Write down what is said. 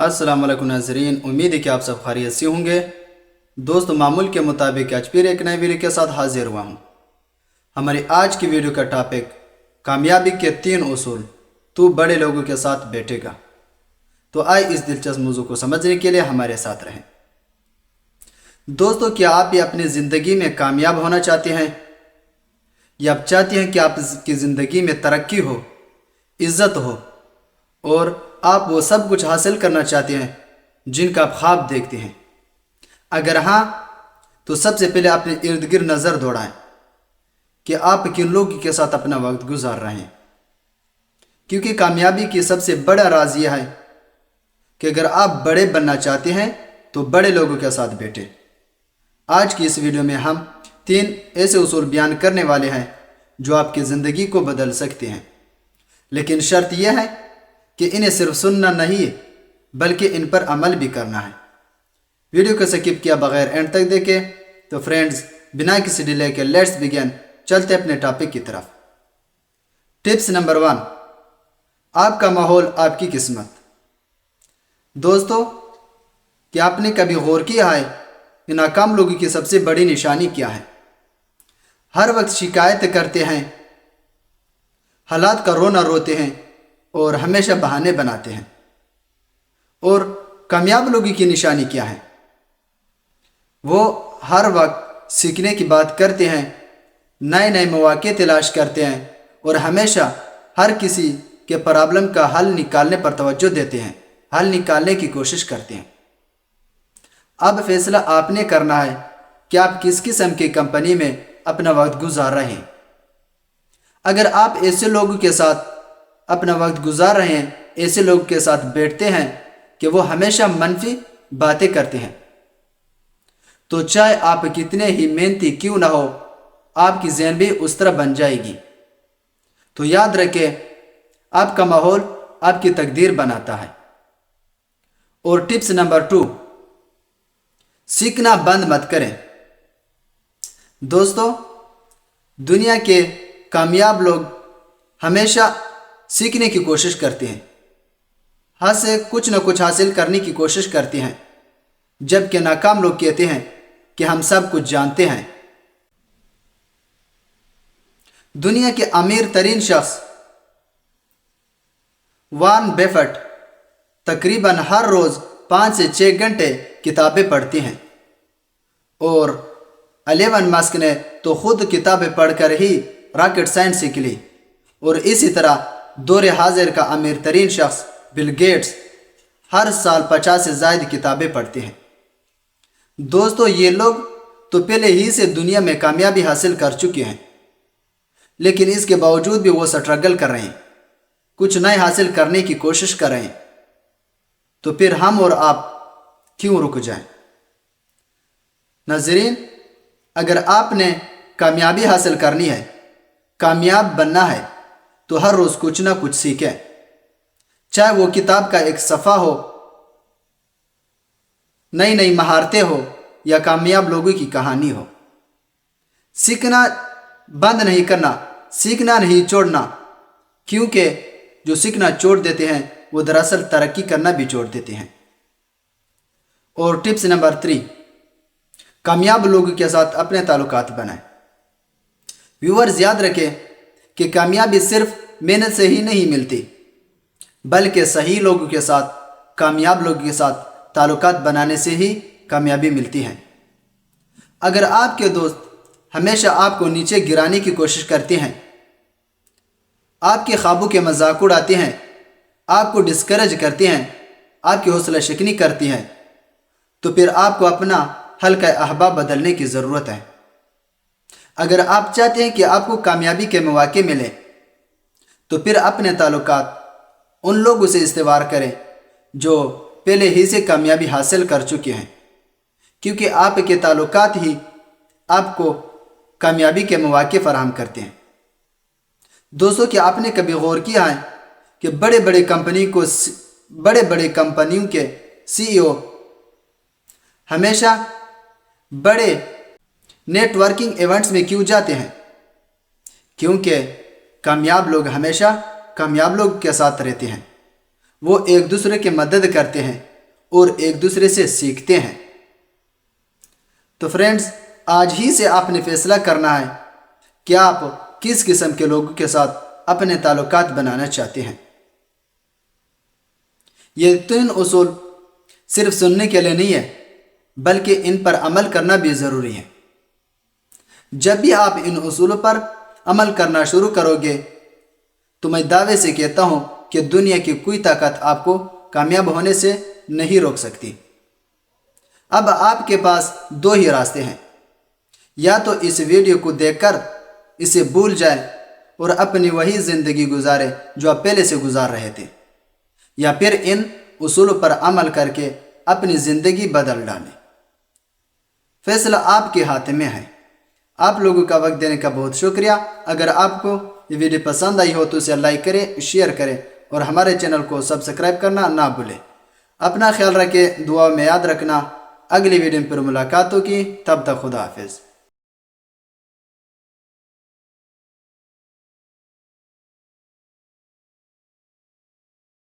अस्सलाम वालेकुम नाज़रीन, उम्मीद है कि आप सब खैरियत से होंगे। दोस्तों, मामूल के मुताबिक आज फिर एक नए वीडियो के साथ हाजिर हुआ हूँ। हमारी आज की वीडियो का टॉपिक कामयाबी के 3 उसूल, तू बड़े लोगों के साथ बैठेगा। तो आइए इस दिलचस्प मौजू को समझने के लिए हमारे साथ रहें। दोस्तों, क्या आप भी अपनी ज़िंदगी में कामयाब होना चाहते हैं, या आप चाहते हैं कि आपकी ज़िंदगी में तरक्की हो, इज़्ज़त हो और आप वो सब कुछ हासिल करना चाहते हैं जिनका आप ख्वाब देखते हैं? अगर हाँ, तो सबसे पहले अपने इर्द गिर्द नज़र दौड़ाएं कि आप किन लोगों के साथ अपना वक्त गुजार रहे हैं, क्योंकि कामयाबी की सबसे बड़ा राज यह है कि अगर आप बड़े बनना चाहते हैं तो बड़े लोगों के साथ बैठे। आज की इस वीडियो में हम 3 ऐसे उसूल बयान करने वाले हैं जो आपकी ज़िंदगी को बदल सकते हैं, लेकिन शर्त यह है कि इन्हें सिर्फ सुनना नहीं बल्कि इन पर अमल भी करना है। वीडियो को स्किप किया बगैर एंड तक देखें। तो फ्रेंड्स, बिना किसी डिले के लेट्स बिगिन, चलते अपने टॉपिक की तरफ। टिप्स नंबर 1, आपका माहौल आपकी किस्मत। दोस्तों, क्या आपने कभी गौर किया है कि नाकाम लोगों की सबसे बड़ी निशानी क्या है? हर वक्त शिकायत करते हैं, हालात का रोना रोते हैं और हमेशा बहाने बनाते हैं। और कामयाब लोगों की निशानी क्या है? वो हर वक्त सीखने की बात करते हैं, नए नए मौके तलाश करते हैं और हमेशा हर किसी के प्रॉब्लम का हल निकालने पर तवज्जो देते हैं, हल निकालने की कोशिश करते हैं। अब फैसला आपने करना है कि आप किस किस्म की कंपनी में अपना वक्त गुजार रहे हैं। अगर आप ऐसे लोगों के साथ अपना वक्त गुजार रहे हैं, ऐसे लोगों के साथ बैठते हैं कि वो हमेशा मनफी बातें करते हैं, तो चाहे आप कितने ही मेहनती क्यों ना हो, आपकी ज़हन भी उस तरह बन जाएगी। तो याद रखें, आपका माहौल आपकी तकदीर बनाता है। और टिप्स नंबर 2, सीखना बंद मत करें। दोस्तों, दुनिया के कामयाब लोग हमेशा सीखने की कोशिश करते हैं, हर से कुछ न कुछ हासिल करने की कोशिश करते हैं, जबकि नाकाम लोग कहते हैं कि हम सब कुछ जानते हैं। दुनिया के अमीर तरीन शख्स वॉरेन बफेट तकरीबन हर रोज 5 से 6 घंटे किताबें पढ़ती हैं, और एलन मस्क ने तो खुद किताबें पढ़कर ही रॉकेट साइंस सीख ली। और इसी तरह दौरे हाजिर का अमीर तरीन शख्स बिल गेट्स हर साल 50 से ज़ायद किताबें पढ़ते हैं। दोस्तों, ये लोग तो पहले ही से दुनिया में कामयाबी हासिल कर चुके हैं, लेकिन इसके बावजूद भी वो स्ट्रगल कर रहे हैं, कुछ नए हासिल करने की कोशिश कर रहे हैं। तो फिर हम और आप क्यों रुक जाएं? नाज़रीन, अगर आपने कामयाबी हासिल करनी है, कामयाब बनना है, तो हर रोज़ कुछ ना कुछ सीखें, चाहे वो किताब का एक सफ़ा हो, नई नई महारतें हो या कामयाब लोगों की कहानी हो। सीखना बंद नहीं करना, सीखना नहीं छोड़ना, क्योंकि जो सीखना छोड़ देते हैं वो दरअसल तरक्की करना भी छोड़ देते हैं। और टिप्स नंबर 3, कामयाब लोगों के साथ अपने ताल्लुकात बनाएं। व्यूअर्स, याद रखें कि कामयाबी सिर्फ मेहनत से ही नहीं मिलती, बल्कि सही लोगों के साथ, कामयाब लोगों के साथ ताल्लुकात बनाने से ही कामयाबी मिलती है। अगर आपके दोस्त हमेशा आपको नीचे गिराने की कोशिश करते हैं, आपके ख्वाबों के मजाक उड़ाते हैं, आपको डिस्करेज करते हैं, आपकी हौसला शिकनी करती हैं, तो फिर आपको अपना हल्का अहबाब बदलने की ज़रूरत है। अगर आप चाहते हैं कि आपको कामयाबी के मौके मिले, तो फिर अपने ताल्लुकात उन लोगों से इस्तेवार करें जो पहले ही से कामयाबी हासिल कर चुके हैं, क्योंकि आपके ताल्लुकात ही आपको कामयाबी के मौके फराहम करते हैं। दोस्तों, क्या आपने कभी गौर किया है कि बड़े बड़े कंपनियों के CEO हमेशा बड़े नेटवर्किंग इवेंट्स में क्यों जाते हैं? क्योंकि कामयाब लोग हमेशा कामयाब लोग के साथ रहते हैं। वो एक दूसरे की मदद करते हैं, اور ایک دوسرے سے سیکھتے ہیں۔ تو فرینڈز، آج ہی سے آپ نے فیصلہ کرنا ہے کہ آپ کس قسم کے لوگوں کے ساتھ اپنے تعلقات بنانا چاہتے ہیں۔ یہ 3 اصول صرف سننے کے لیے نہیں ہے، بلکہ ان پر عمل کرنا بھی ضروری ہے۔ جب بھی آپ ان اصولوں پر عمل کرنا شروع کرو گے تو میں دعوے سے کہتا ہوں کہ دنیا کی کوئی طاقت آپ کو کامیاب ہونے سے نہیں روک سکتی۔ اب آپ کے پاس 2 ہی راستے ہیں، یا تو اس ویڈیو کو دیکھ کر اسے بھول جائیں اور اپنی وہی زندگی گزاریں جو آپ پہلے سے گزار رہے تھے، یا پھر ان اصولوں پر عمل کر کے اپنی زندگی بدل ڈالیں۔ فیصلہ آپ کے ہاتھ میں ہے۔ آپ لوگوں کا وقت دینے کا بہت شکریہ۔ اگر آپ کو یہ ویڈیو پسند آئی ہو تو اسے لائک کریں، شیئر کریں اور ہمارے چینل کو سبسکرائب کرنا نہ بھولیں۔ اپنا خیال رکھیں، دعا میں یاد رکھنا۔ اگلی ویڈیو پر ملاقات ہوگی، تب تک خدا حافظ۔